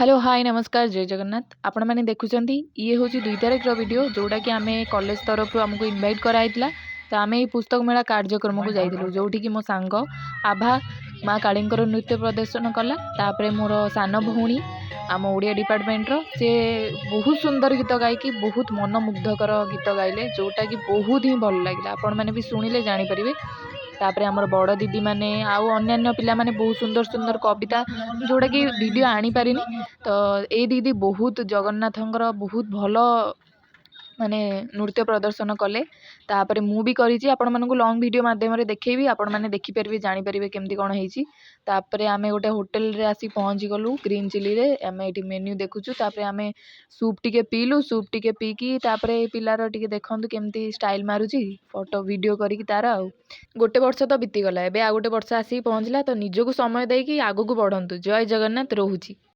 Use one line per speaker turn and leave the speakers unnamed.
Hello hi नमस्कार जय जगन्नाथ आपण मैंने देखुंत ये हूँ 2 तारीख वीडियो जोटा कि आम कॉलेज तरफ आमको इनवाइट कराइला। तो आम ये पुस्तक मेला कार्यक्रम को जाइलु जोटि कि मो सांग आभा माँ कालींकर नृत्य प्रदर्शन कला। तापर मोर सान भौणी आम ओडिया डिपार्टमेंटर से बहुत सुंदर गीत गायकी बहुत मनमुग्धकर गीत गाइले जोटा कि बहुत ही भल लगे। आपण मैंने भी शुणिले जानीपर। तापर आमर बड़ दीदी माने आउ अन्यान्य पिला माने बहुत सुंदर सुंदर कविता जोड़ा कि वीडियो आनी पारिनी। तो ए दीदी बहुत जगन्नाथंकर बहुत भल माने नृत्य प्रदर्शन कले। तापर मु भी करी आपण मानकु लॉन्ग वीडियो माध्यम रे देखेबी आपण माने देखि परबे जानि परबे केमती कोन हेची। तापर आमे गोटे होटल रे आसी पहुंची गलु ग्रीन चिली रे आमे एठी मेन्यू देखुचु। तापर आमे सूप टिके पीलु सूप टिके पीकी तापर ए पिलार टिके देखंतु केमती स्टाइल मारुची फोटो वीडियो करिक तार आ गोटे वर्ष तो बीती गला एबे आ गोटे वर्ष आसी पहुंचला। तो निजको समय देकी आगु को बढ़ंतु। जय जगन्नाथ रहुची।